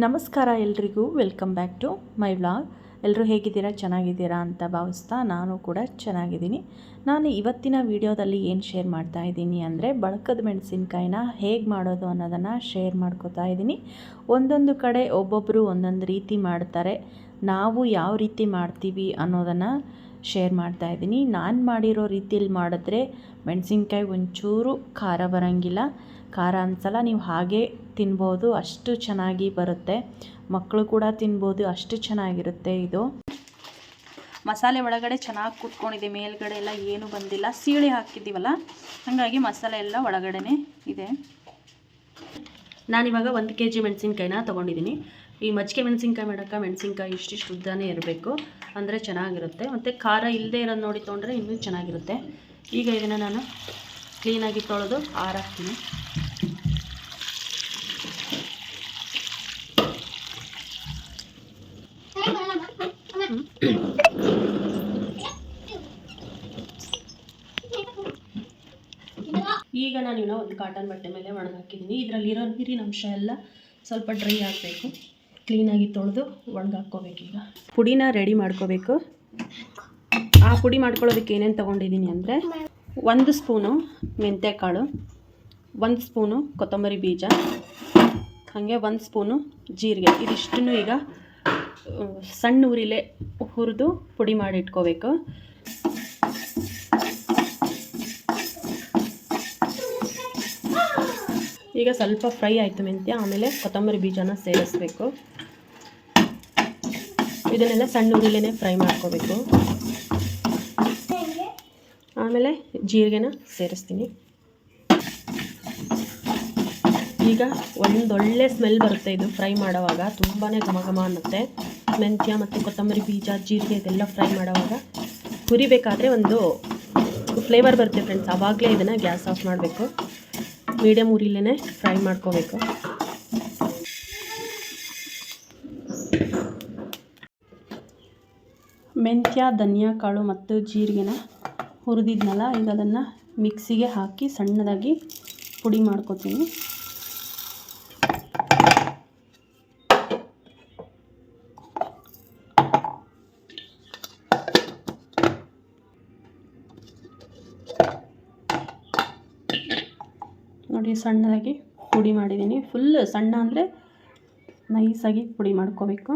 ನಮಸ್ಕಾರ ಎಲ್ರಿಗೂ, welcome back to my vlog. ಎಲ್ಲರೂ ಹೇಗಿದ್ದೀರಾ, ಚೆನ್ನಾಗಿದ್ದೀರಾ ಅಂತ ಭಾವಿಸ್ತಾ ನಾನು ಕೂಡ ಚೆನ್ನಾಗಿದ್ದೀನಿ. ನಾನು ಇವತ್ತಿನ ವಿಡಿಯೋದಲ್ಲಿ ಏನು ಶೇರ್ ಮಾಡ್ತಾ ಇದ್ದೀನಿ ಅಂದರೆ, ಬಳಕದ ಮೆಣಸಿನ್ಕಾಯಿನ ಹೇಗೆ ಮಾಡೋದು ಅನ್ನೋದನ್ನು ಶೇರ್ ಮಾಡ್ಕೋತಾ ಇದ್ದೀನಿ. ಒಂದೊಂದು ಕಡೆ ಒಬ್ಬೊಬ್ಬರು ಒಂದೊಂದು ರೀತಿ ಮಾಡ್ತಾರೆ. ನಾವು ಯಾವ ರೀತಿ ಮಾಡ್ತೀವಿ ಅನ್ನೋದನ್ನು ಶೇರ್ ಮಾಡ್ತಾ ಇದ್ದೀನಿ. ನಾನು ಮಾಡಿರೋ ರೀತಿಯಲ್ಲಿ ಮಾಡಿದ್ರೆ ಮೆಣಸಿನ್ಕಾಯಿ ಒಂಚೂರು ಖಾರ ಬರೋಂಗಿಲ್ಲ, ಖಾರ ಅನ್ಸಲ್ಲ. ನೀವು ಹಾಗೆ ತಿನ್ಬೋದು, ಅಷ್ಟು ಚೆನ್ನಾಗಿ ಬರುತ್ತೆ. ಮಕ್ಕಳು ಕೂಡ ತಿನ್ಬೋದು, ಅಷ್ಟು ಚೆನ್ನಾಗಿರುತ್ತೆ. ಇದು ಮಸಾಲೆ ಒಳಗಡೆ ಚೆನ್ನಾಗಿ ಕುತ್ಕೊಂಡಿದೆ, ಮೇಲ್ಗಡೆ ಎಲ್ಲ ಏನು ಬಂದಿಲ್ಲ. ಸೀಳಿ ಹಾಕಿದ್ದೀವಲ್ಲ, ಹಾಗಾಗಿ ಮಸಾಲೆ ಎಲ್ಲ ಒಳಗಡೆ ಇದೆ. ನಾನಿವಾಗ 1 kg ಮೆಣಸಿನ್ಕಾಯಿನ ತೊಗೊಂಡಿದ್ದೀನಿ. ಈ ಮಜ್ಜಿಗೆ ಮೆಣಸಿನ್ಕಾಯಿ ಮಾಡೋಕ್ಕೆ ಮೆಣಸಿನ್ಕಾಯಿ ಇಷ್ಟಿಷ್ಟು ಉದ್ದನೇ ಇರಬೇಕು, ಅಂದರೆ ಚೆನ್ನಾಗಿರುತ್ತೆ. ಮತ್ತು ಖಾರ ಇಲ್ಲದೆ ಇರೋದು ನೋಡಿ ತೊಗೊಂಡ್ರೆ ಇನ್ನೂ ಚೆನ್ನಾಗಿರುತ್ತೆ. ಈಗ ಇದನ್ನು ನಾನು ಕ್ಲೀನಾಗಿ ತೊಳೆದು ಆರಾಕ್ತೀನಿ. ಈಗ ನಾನು ಒಂದು ಕಾಟನ್ ಬಟ್ಟೆ ಮೇಲೆ ಒಣಗಾಕಿದ್ದೀನಿ. ಇದರಲ್ಲಿರೋ ನೀರಿನ ಅಂಶ ಎಲ್ಲ ಸ್ವಲ್ಪ ಡ್ರೈ ಆಗಬೇಕು. ಕ್ಲೀನಾಗಿ ತೊಳೆದು ಒಣಗಾಕ್ಕೋಬೇಕು. ಈಗ ಪುಡಿನ ರೆಡಿ ಮಾಡ್ಕೋಬೇಕು. ಆ ಪುಡಿ ಮಾಡ್ಕೊಳ್ಳೋದಕ್ಕೆ ಏನೇನು ತೊಗೊಂಡಿದ್ದೀನಿ ಅಂದರೆ, 1 ಸ್ಪೂನು ಮೆಂತ್ಯಕಾಳು, 1 ಸ್ಪೂನು ಕೊತ್ತಂಬರಿ ಬೀಜ, ಹಾಗೆ 1 ಸ್ಪೂನು ಜೀರಿಗೆ. ಇದಿಷ್ಟನ್ನು ಈಗ ಸಣ್ಣ ಉರಿಲೇ ಹುರಿದು ಪುಡಿ ಮಾಡಿ ಇಟ್ಕೋಬೇಕು. ಈಗ ಸ್ವಲ್ಪ ಫ್ರೈ ಆಯಿತು ಮೆಂತ್ಯ, ಆಮೇಲೆ ಕೊತ್ತಂಬರಿ ಬೀಜನ ಸೇರಿಸ್ಬೇಕು. ಇದನ್ನೆಲ್ಲ ಸಣ್ಣ ಉರಿಲೇ ಫ್ರೈ ಮಾಡ್ಕೋಬೇಕು. ಆಮೇಲೆ ಜೀರಿಗೆನ ಸೇರಿಸ್ತೀನಿ. ಈಗ ಒಂದೊಳ್ಳೆ ಸ್ಮೆಲ್ ಬರುತ್ತೆ ಇದು ಫ್ರೈ ಮಾಡೋವಾಗ, ತುಂಬಾ ಘಮ ಘಮ ಅನ್ನುತ್ತೆ. ಮೆಂತ್ಯ ಮತ್ತು ಕೊತ್ತಂಬರಿ ಬೀಜ, ಜೀರಿಗೆ ಇದೆಲ್ಲ ಫ್ರೈ ಮಾಡೋವಾಗ ಹುರಿಬೇಕಾದ್ರೆ ಒಂದು ಫ್ಲೇವರ್ ಬರುತ್ತೆ ಫ್ರೆಂಡ್ಸ್. ಆವಾಗಲೇ ಇದನ್ನು ಗ್ಯಾಸ್ ಆಫ್ ಮಾಡಬೇಕು. ಮೀಡಿಯಮ್ ಉರಿಲೇ ಫ್ರೈ ಮಾಡ್ಕೋಬೇಕು. ಮೆಂತ್ಯ, ಧನಿಯಾ ಕಾಳು ಮತ್ತು ಜೀರಿಗೆನ ಹುರಿದಿದ್ನಲ್ಲ, ಈಗ ಅದನ್ನು ಮಿಕ್ಸಿಗೆ ಹಾಕಿ ಸಣ್ಣದಾಗಿ ಪುಡಿ ಮಾಡ್ಕೊತೀನಿ. ನೋಡಿ, ಸಣ್ಣದಾಗಿ ಪುಡಿ ಮಾಡಿದ್ದೀನಿ. ಫುಲ್ ಸಣ್ಣ ಅಂದರೆ ನೈಸಾಗಿ ಪುಡಿ ಮಾಡ್ಕೋಬೇಕು.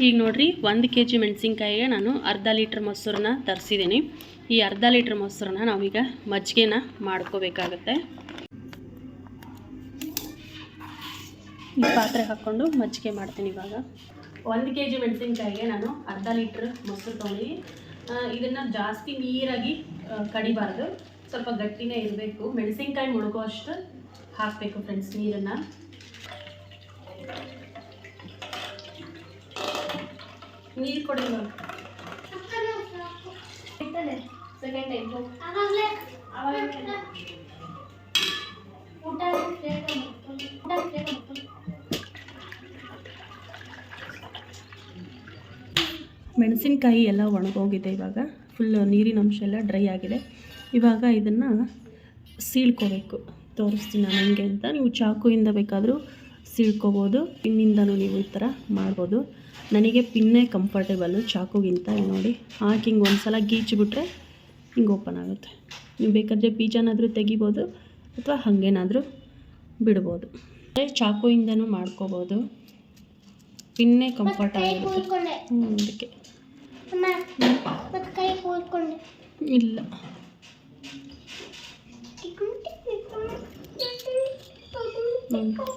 ಈಗ ನೋಡಿರಿ, 1 kg ಮೆಣಸಿನ್ಕಾಯಿಗೆ ನಾನು ಅರ್ಧ ಲೀಟ್ರ್ ಮೊಸರನ್ನ ತರಿಸಿದ್ದೀನಿ. ಈ ಅರ್ಧ ಲೀಟ್ರ್ ಮೊಸರನ್ನ ನಾವೀಗ ಮಜ್ಜಿಗೆನ ಮಾಡ್ಕೋಬೇಕಾಗತ್ತೆ. ಈ ಪಾತ್ರೆ ಹಾಕ್ಕೊಂಡು ಮಜ್ಜಿಗೆ ಮಾಡ್ತೀನಿ. ಇವಾಗ 1 kg ಮೆಣಸಿನ್ಕಾಯಿಗೆ ನಾನು ಅರ್ಧ ಲೀಟ್ರ್ ಮೊಸರು ತೊಗೊಂಡು, ಇದನ್ನು ಜಾಸ್ತಿ ನೀರಾಗಿ ಕಡಿಬಾರ್ದು, ಸ್ವಲ್ಪ ಗಟ್ಟಿನೇ ಇರಬೇಕು. ಮೆಣಸಿನ್ಕಾಯಿ ಮುಳುಗೋ ಅಷ್ಟು ಹಾಕಬೇಕು ಫ್ರೆಂಡ್ಸ್ ನೀರನ್ನು. ನೀರು ಕೊಡಿ. ಮೆಣಸಿನ್ಕಾಯಿ ಎಲ್ಲ ಒಣಗೋಗಿದೆ. ಇವಾಗ ಫುಲ್ ನೀರಿನ ಅಂಶ ಎಲ್ಲ ಡ್ರೈ ಆಗಿದೆ. ಇವಾಗ ಇದನ್ನು ಸೀಳ್ಕೋಬೇಕು. ತೋರಿಸ್ತೀನಿ ನಾನು ಹೆಂಗೆ ಅಂತ. ನೀವು ಚಾಕುಯಿಂದ ಬೇಕಾದರೂ ಸೀಳ್ಕೋಬೋದು, ಪಿನ್ನಿಂದನೂ ನೀವು ಈ ಥರ ಮಾಡ್ಬೋದು. ನನಗೆ ಪಿನ್ನೇ ಕಂಫರ್ಟೇಬಲ್ಲು ಚಾಕುಗಿಂತ. ನೋಡಿ, ಹಾಕಿ ಹಿಂಗೆ ಒಂದು ಸಲ ಗೀಚಿಬಿಟ್ರೆ ಹಿಂಗೆ ಓಪನ್ ಆಗುತ್ತೆ. ನೀವು ಬೇಕಾದರೆ ಬೀಜನಾದರೂ ತೆಗಿಬೋದು ಅಥವಾ ಹಾಗೇನಾದರೂ ಬಿಡ್ಬೋದು. ಚಾಕುಯಿಂದನೂ ಮಾಡ್ಕೋಬೋದು, ಪಿನ್ನೇ ಕಂಫರ್ಟ್ ಆಗಿರುತ್ತೆ. ಅದಕ್ಕೆ ಇಲ್ಲ,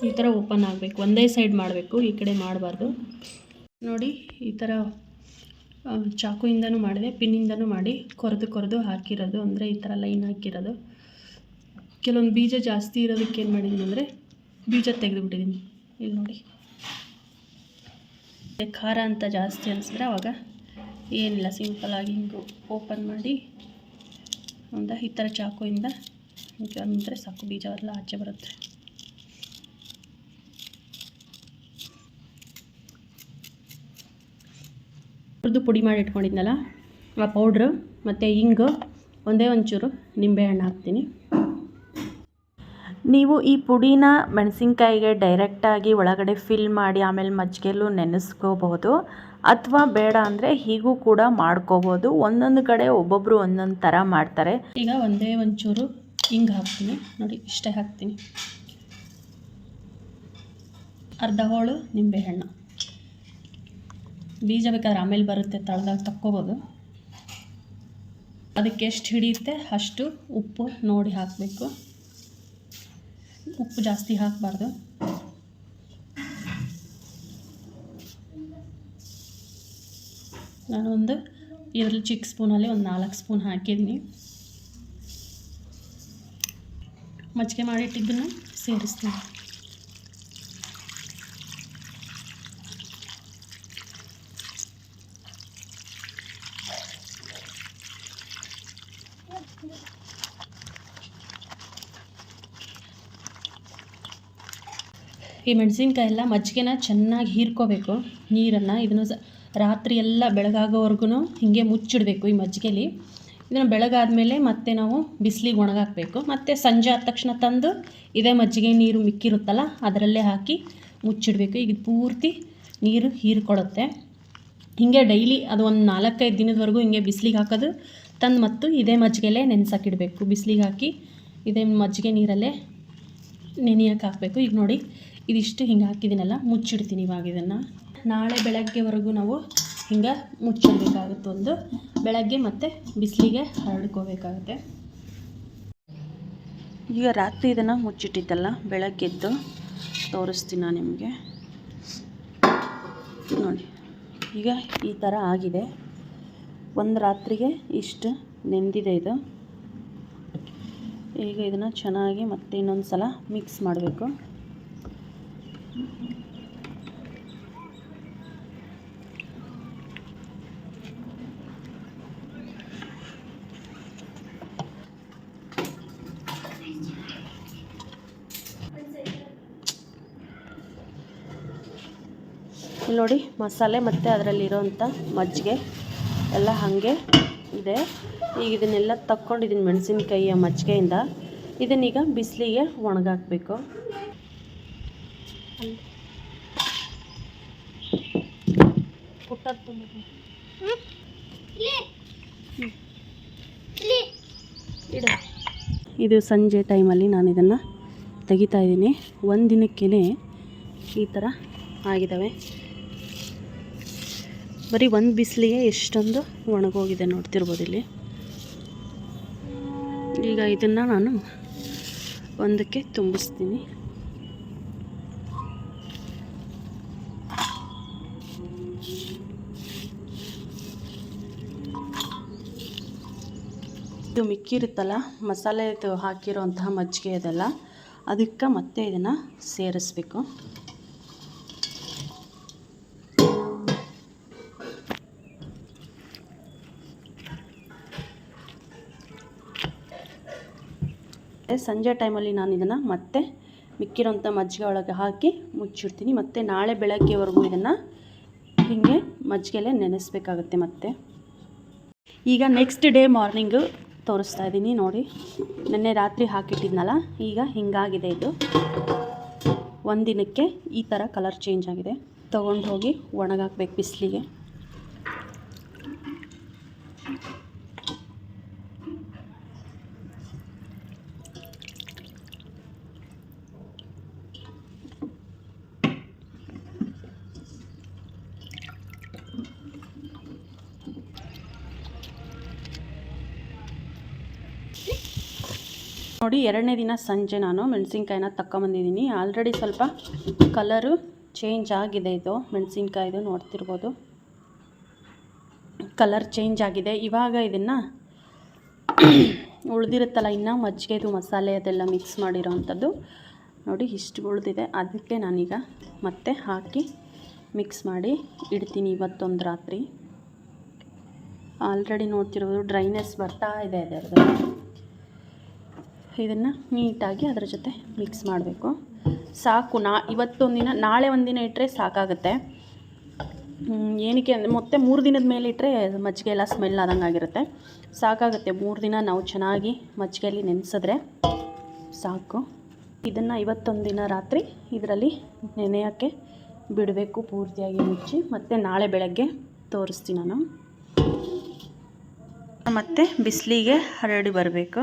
ಈ ಥರ ಓಪನ್ ಆಗಬೇಕು. ಒಂದೇ ಸೈಡ್ ಮಾಡಬೇಕು, ಈ ಕಡೆ ಮಾಡಬಾರ್ದು. ನೋಡಿ, ಈ ಥರ ಚಾಕುಯಿಂದನೂ ಮಾಡಿದೆ, ಪಿನ್ನಿಂದನೂ ಮಾಡಿ ಕೊರೆದು ಹಾಕಿರೋದು. ಅಂದರೆ ಈ ಥರ ಲೈನ್ ಹಾಕಿರೋದು. ಕೆಲವೊಂದು ಬೀಜ ಜಾಸ್ತಿ ಇರೋದಕ್ಕೆ ಏನು ಮಾಡಿದ್ದೀನಿ ಅಂದರೆ, ಬೀಜ ತೆಗೆದುಬಿಟ್ಟಿದ್ದೀನಿ. ಇಲ್ಲಿ ನೋಡಿ, ಖಾರ ಅಂತ ಜಾಸ್ತಿ ಅನಿಸಿದ್ರೆ ಅವಾಗ ಏನಿಲ್ಲ, ಸಿಂಪಲಾಗಿ ಹಿಂಗೆ ಓಪನ್ ಮಾಡಿ ಈ ಥರ ಚಾಕುಯಿಂದ ಅಂದರೆ ಸಾಕು, ಬೀಜ ಎಲ್ಲ ಆಚೆ ಬರುತ್ತೆ. ಹುರಿದು ಪುಡಿ ಮಾಡಿ ಇಟ್ಕೊಂಡಿದ್ನಲ್ಲ, ಆ ಪೌಡ್ರು ಮತ್ತು ಹಿಂಗು ಒಂದೇ ಒಂಚೂರು ನಿಂಬೆಹಣ್ಣು ಹಾಕ್ತೀನಿ. ನೀವು ಈ ಪುಡಿನ ಮೆಣಸಿನ್ಕಾಯಿಗೆ ಡೈರೆಕ್ಟಾಗಿ ಒಳಗಡೆ ಫಿಲ್ ಮಾಡಿ ಆಮೇಲೆ ಮಜ್ಜಿಗೆಲ್ಲೂ ನೆನೆಸ್ಕೋಬಹುದು, ಅಥವಾ ಬೇಡ ಅಂದರೆ ಹೀಗೂ ಕೂಡ ಮಾಡ್ಕೋಬೋದು. ಒಂದೊಂದು ಕಡೆ ಒಬ್ಬೊಬ್ಬರು ಒಂದೊಂದು ಥರ ಮಾಡ್ತಾರೆ. ಈಗ ಒಂದೇ ಒಂಚೂರು ಹಿಂಗೆ ಹಾಕ್ತೀನಿ ನೋಡಿ, ಇಷ್ಟೇ ಹಾಕ್ತೀನಿ. ಅರ್ಧ ಹೋಳು ನಿಂಬೆಹಣ್ಣು, ಬೀಜ ಬೇಕಾದ್ರೆ ಆಮೇಲೆ ಬರುತ್ತೆ, ತಳದಾಗ ತಕ್ಕೋಬೋದು. ಅದಕ್ಕೆ ಎಷ್ಟು ಹಿಡಿಯುತ್ತೆ ಅಷ್ಟು ಉಪ್ಪು ನೋಡಿ ಹಾಕಬೇಕು. ಉಪ್ಪು ಜಾಸ್ತಿ ಹಾಕಬಾರ್ದು. ನಾನೊಂದು ಇದರಲ್ಲಿ ಚಿಕ್ಕ ಸ್ಪೂನಲ್ಲಿ ಒಂದು 4 ಸ್ಪೂನ್ ಹಾಕಿದ್ದೀನಿ. ಮಜ್ಜಿಗೆ ಮಾಡಿಟ್ಟಿದ್ದನ್ನು ಸೇರಿಸ್ತೀನಿ. ಈ ಮೆಣಸಿನ್ಕಾಯಿ ಎಲ್ಲ ಮಜ್ಜಿಗೆನ ಚೆನ್ನಾಗಿ ಹೀರ್ಕೋಬೇಕು ನೀರನ್ನು. ಇದನ್ನು ರಾತ್ರಿ ಎಲ್ಲ ಬೆಳಗಾಗೋವರೆಗೂ ಹೀಗೆ ಮುಚ್ಚಿಡಬೇಕು ಈ ಮಜ್ಜಿಗೆಲಿ. ಇದನ್ನು ಬೆಳಗಾದ್ಮೇಲೆ ಮತ್ತೆ ನಾವು ಬಿಸಿಲಿಗೆ ಒಣಗಾಕಬೇಕು. ಮತ್ತು ಸಂಜೆ ಆದ ತಕ್ಷಣ ತಂದು ಇದೇ ಮಜ್ಜಿಗೆ ನೀರು ಮಿಕ್ಕಿರುತ್ತಲ್ಲ ಅದರಲ್ಲೇ ಹಾಕಿ ಮುಚ್ಚಿಡಬೇಕು. ಈಗ ಪೂರ್ತಿ ನೀರು ಹೀರ್ಕೊಳ್ಳುತ್ತೆ. ಹೀಗೆ ಡೈಲಿ ಅದು ಒಂದು 4-5 ದಿನದವರೆಗೂ ಹಿಂಗೆ ಬಿಸಿಲಿಗೆ ಹಾಕೋದು, ತಂದು ಮತ್ತು ಇದೇ ಮಜ್ಜಿಗೆಲೇ ನೆನೆಸಾಕಿಡಬೇಕು. ಬಿಸಿಲಿಗೆ ಹಾಕಿ ಇದೇ ಮಜ್ಜಿಗೆ ನೀರಲ್ಲೇ ನೆನೆಯೋಕೆ ಹಾಕಬೇಕು. ಈಗ ನೋಡಿ ಇದಿಷ್ಟು ಹಿಂಗೆ ಹಾಕಿದ್ದೀನಲ್ಲ, ಮುಚ್ಚಿಡ್ತೀನಿ ಇವಾಗ ಇದನ್ನು. ನಾಳೆ ಬೆಳಗ್ಗೆವರೆಗೂ ನಾವು ಹಿಂಗೆ ಮುಚ್ಚಿಡಬೇಕಾಗುತ್ತೆ. ಒಂದು ಬೆಳಗ್ಗೆ ಮತ್ತು ಬಿಸಿಲಿಗೆ ಹರಡ್ಕೋಬೇಕಾಗುತ್ತೆ. ಈಗ ರಾತ್ರಿ ಇದನ್ನು ಮುಚ್ಚಿಟ್ಟಿದ್ದಲ್ಲ, ಬೆಳಗ್ಗೆದ್ದು ತೋರಿಸ್ತೀನಿ ನಾನು ನಿಮಗೆ. ನೋಡಿ ಈಗ ಈ ಥರ ಆಗಿದೆ. ಒಂದು ರಾತ್ರಿಗೆ ಇಷ್ಟು ನೆಂದಿದೆ ಇದು. ಈಗ ಇದನ್ನು ಚೆನ್ನಾಗಿ ಮತ್ತೆ ಇನ್ನೊಂದು ಸಲ ಮಿಕ್ಸ್ ಮಾಡಬೇಕು. ಇಲ್ಲಿ ನೋಡಿ ಮಸಾಲೆ ಮತ್ತು ಅದರಲ್ಲಿರೋಂಥ ಮಜ್ಜಿಗೆ ಎಲ್ಲ ಹಾಗೆ ಇದೆ. ಈಗ ಇದನ್ನೆಲ್ಲ ತಕ್ಕೊಂಡಿದ್ದೀನಿ ಮೆಣಸಿನ್ಕಾಯಿಯ ಮಜ್ಜಿಗೆಯಿಂದ. ಇದನ್ನೀಗ ಬಿಸಿಲಿಗೆ ಒಣಗಾಕಬೇಕು. ಇದು ಸಂಜೆ ಟೈಮಲ್ಲಿ ನಾನು ಇದನ್ನು ತೆಗಿತಾ ಇದ್ದೀನಿ. ಒಂದು ದಿನಕ್ಕೇ ಈ ಥರ ಆಗಿದ್ದಾವೆ. ಬರೀ ಒಂದು ಬಿಸಿಲಿಗೆ ಎಷ್ಟೊಂದು ಒಣಗೋಗಿದೆ ನೋಡ್ತಿರ್ಬೋದು ಇಲ್ಲಿ. ಈಗ ಇದನ್ನು ನಾನು ಒಂದಕ್ಕೆ ತುಂಬಿಸ್ತೀನಿ. ಇದು ಮಿಕ್ಕಿರುತ್ತಲ್ಲ ಮಸಾಲೆದು ಹಾಕಿರೋಂತಹ ಮಜ್ಜಿಗೆ ಇದೆಲ್ಲ, ಅದಕ್ಕೆ ಮತ್ತೆ ಇದನ್ನು ಸೇರಿಸ್ಬೇಕು. ಸಂಜೆ ಟೈಮಲ್ಲಿ ನಾನು ಇದನ್ನು ಮತ್ತೆ ಮಿಕ್ಕಿರೋಂಥ ಮಜ್ಜಿಗೆ ಒಳಗೆ ಹಾಕಿ ಮುಚ್ಚಿಡ್ತೀನಿ. ಮತ್ತು ನಾಳೆ ಬೆಳಗ್ಗೆವರೆಗೂ ಇದನ್ನು ಹೀಗೆ ಮಜ್ಜಿಗೆಲೆ ನೆನೆಸ್ಬೇಕಾಗುತ್ತೆ. ಮತ್ತು ಈಗ ನೆಕ್ಸ್ಟ್ ಡೇ ಮಾರ್ನಿಂಗು ತೋರಿಸ್ತಾ ಇದ್ದೀನಿ ನೋಡಿ. ನೆನ್ನೆ ರಾತ್ರಿ ಹಾಕಿಟ್ಟಿದ್ನಲ್ಲ, ಈಗ ಹಿಂಗಾಗಿದೆ ಇದು. ಒಂದು ದಿನಕ್ಕೆ ಈ ಥರ ಕಲರ್ ಚೇಂಜ್ ಆಗಿದೆ. ತೊಗೊಂಡು ಹೋಗಿ ಒಣಗಾಕ್ಬೇಕು ಬಿಸಿಲಿಗೆ. ನೋಡಿ 2ನೇ ದಿನ ಸಂಜೆ ನಾನು ಮೆಣಸಿನ್ಕಾಯಿನ ತಗೊಂಬಂದಿದ್ದೀನಿ. ಆಲ್ರೆಡಿ ಸ್ವಲ್ಪ ಕಲರು ಚೇಂಜ್ ಆಗಿದೆ. ಇದು ಮೆಣಸಿನ್ಕಾಯಿದು ನೋಡ್ತಿರ್ಬೋದು, ಕಲರ್ ಚೇಂಜ್ ಆಗಿದೆ. ಇವಾಗ ಇದನ್ನು ಉಳಿದಿರುತ್ತಲ್ಲ ಇನ್ನು ಮಜ್ಜಿಗೆದು ಮಸಾಲೆ ಅದೆಲ್ಲ ಮಿಕ್ಸ್ ಮಾಡಿರೋ ಅಂಥದ್ದು ನೋಡಿ, ಇಷ್ಟು ಉಳಿದಿದೆ. ಅದಕ್ಕೆ ನಾನೀಗ ಮತ್ತೆ ಹಾಕಿ ಮಿಕ್ಸ್ ಮಾಡಿ ಇಡ್ತೀನಿ ಇವತ್ತೊಂದು ರಾತ್ರಿ. ಆಲ್ರೆಡಿ ನೋಡ್ತಿರ್ಬೋದು ಡ್ರೈನೆಸ್ ಬರ್ತಾ ಇದೆ ಅದರದ್ದು. ಇದನ್ನು ನೀಟಾಗಿ ಅದರ ಜೊತೆ ಮಿಕ್ಸ್ ಮಾಡಬೇಕು. ಸಾಕು. ಇವತ್ತೊಂದಿನ, ನಾಳೆ ಒಂದಿನ ಇಟ್ಟರೆ ಸಾಕಾಗುತ್ತೆ. ಏನಕ್ಕೆ ಅಂದರೆ ಮತ್ತೆ 3 ದಿನದ ಮೇಲೆ ಇಟ್ಟರೆ ಮಜ್ಜಿಗೆ ಎಲ್ಲ ಸ್ಮೆಲ್ ಆದಂಗೆ ಆಗಿರುತ್ತೆ. ಸಾಕಾಗುತ್ತೆ 3 ದಿನ ನಾವು ಚೆನ್ನಾಗಿ ಮಜ್ಜಿಗೆಯಲ್ಲಿ ನೆನೆಸಿದ್ರೆ ಸಾಕು. ಇದನ್ನು ಇವತ್ತೊಂದು ದಿನ ರಾತ್ರಿ ಇದರಲ್ಲಿ ನೆನೆಯೋಕ್ಕೆ ಬಿಡಬೇಕು ಪೂರ್ತಿಯಾಗಿ ಮುಚ್ಚಿ. ಮತ್ತು ನಾಳೆ ಬೆಳಗ್ಗೆ ತೋರಿಸ್ತೀನಿ ನಾನು. ಮತ್ತು ಬಿಸಿಲಿಗೆ ಹರಡಿ ಬರಬೇಕು.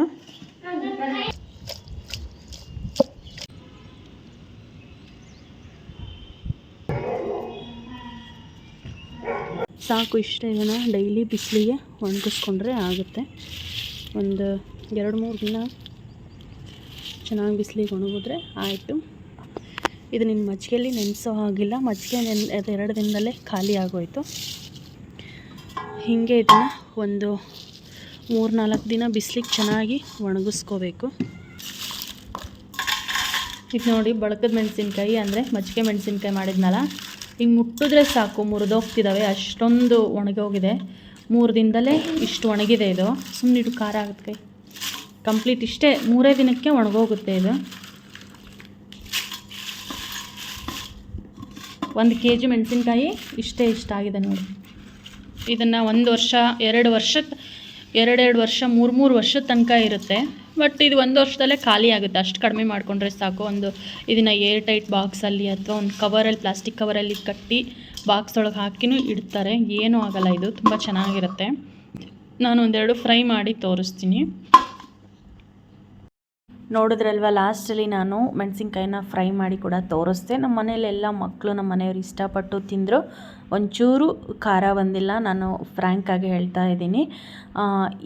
ಸಾಕು, ಇಷ್ಟೇ. ಇದನ್ನು ಡೈಲಿ ಬಿಸಿಲಿಗೆ ಒಣಗಿಸ್ಕೊಂಡ್ರೆ ಆಗುತ್ತೆ. ಒಂದು 2-3 ದಿನ ಚೆನ್ನಾಗಿ ಬಿಸಿಲಿಗೆ ಒಣಗಿದ್ರೆ ಆಯಿತು. ಇದು ನಿಮ್ಮ ಮಜ್ಜಿಗೆಯಲ್ಲಿ ನೆನೆಸೋ ಹಾಗಿಲ್ಲ, ಮಜ್ಜಿಗೆ ಅದು 2 ದಿನದಲ್ಲೇ ಖಾಲಿ ಆಗೋಯಿತು. ಹೀಗೆ ಇದನ್ನು ಒಂದು 3-4 ದಿನ ಬಿಸಿಲಿಗೆ ಚೆನ್ನಾಗಿ ಒಣಗಿಸ್ಕೋಬೇಕು. ಇದು ನೋಡಿ, ಬಳಕದ ಮೆಣಸಿನ್ಕಾಯಿ ಅಂದರೆ ಮಜ್ಜಿಗೆ ಮೆಣಸಿನ್ಕಾಯಿ ಮಾಡಿದ್ನಲ್ಲ, ಹಿಂಗೆ ಮುಟ್ಟಿದ್ರೆ ಸಾಕು ಮುರಿದೋಗ್ತಿದ್ದಾವೆ, ಅಷ್ಟೊಂದು ಒಣಗೋಗಿದೆ. 3 ದಿನದಲ್ಲೇ ಇಷ್ಟು ಒಣಗಿದೆ. ಇದು ಸುಮ್ಮನೆ ಇಟ್ಟು ಖಾರ ಆಗುತ್ತೆ ಕೈ ಕಂಪ್ಲೀಟ್. ಇಷ್ಟೇ 3 ದಿನಕ್ಕೆ ಒಣಗೋಗುತ್ತೆ. ಇದು 1 kg ಮೆಣಸಿನ್ಕಾಯಿ ಇಷ್ಟ ಆಗಿದೆ ನೋಡಿ. ಇದನ್ನು 1 ವರ್ಷ 2 ವರ್ಷಕ್ಕೆ 2 ವರ್ಷ 3 ವರ್ಷದ ತನಕ ಇರುತ್ತೆ. ಬಟ್ ಇದು 1 ವರ್ಷದಲ್ಲೇ ಖಾಲಿ ಆಗುತ್ತೆ. ಅಷ್ಟು ಕಡಿಮೆ ಮಾಡಿಕೊಂಡ್ರೆ ಸಾಕು. ಇದನ್ನು ಏರ್ ಟೈಟ್ ಬಾಕ್ಸಲ್ಲಿ ಅಥವಾ ಒಂದು ಕವರಲ್ಲಿ, ಪ್ಲಾಸ್ಟಿಕ್ ಕವರಲ್ಲಿ ಕಟ್ಟಿ ಬಾಕ್ಸ್ ಒಳಗೆ ಹಾಕಿನೂ ಇಡ್ತಾರೆ. ಏನೂ ಆಗೋಲ್ಲ. ಇದು ತುಂಬ ಚೆನ್ನಾಗಿರುತ್ತೆ. ನಾನು 1-2 ಫ್ರೈ ಮಾಡಿ ತೋರಿಸ್ತೀನಿ. ನೋಡಿದ್ರಲ್ವ, ಲಾಸ್ಟಲ್ಲಿ ನಾನು ಮೆಣಸಿನ್ಕಾಯಿನ ಫ್ರೈ ಮಾಡಿ ಕೂಡ ತೋರಿಸ್ದೆ. ನಮ್ಮ ಮನೇಲೆಲ್ಲ ಮಕ್ಕಳು, ನಮ್ಮ ಮನೆಯವರು ಇಷ್ಟಪಟ್ಟು ತಿಂದರು. ಒಂಚೂರು ಖಾರ ಬಂದಿಲ್ಲ. ನಾನು ಫ್ರ್ಯಾಂಕಾಗಿ ಹೇಳ್ತಾ ಇದ್ದೀನಿ.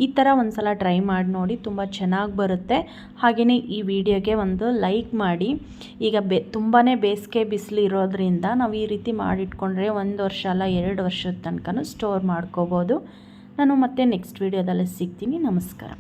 ಈ ಥರ ಒಂದು ಸಲ ಟ್ರೈ ಮಾಡಿ ನೋಡಿ, ತುಂಬ ಚೆನ್ನಾಗಿ ಬರುತ್ತೆ. ಹಾಗೆಯೇ ಈ ವಿಡಿಯೋಗೆ ಒಂದು ಲೈಕ್ ಮಾಡಿ. ಈಗ ತುಂಬಾ ಬೇಸಿಗೆ ಬಿಸಿಲು ಇರೋದ್ರಿಂದ ನಾವು ಈ ರೀತಿ ಮಾಡಿಟ್ಕೊಂಡ್ರೆ 1 ವರ್ಷ ಅಲ್ಲ 2 ವರ್ಷದ ತನಕ ಸ್ಟೋರ್ ಮಾಡ್ಕೋಬೋದು. ನಾನು ಮತ್ತೆ ನೆಕ್ಸ್ಟ್ ವಿಡಿಯೋದಲ್ಲಿ ಸಿಗ್ತೀನಿ. ನಮಸ್ಕಾರ.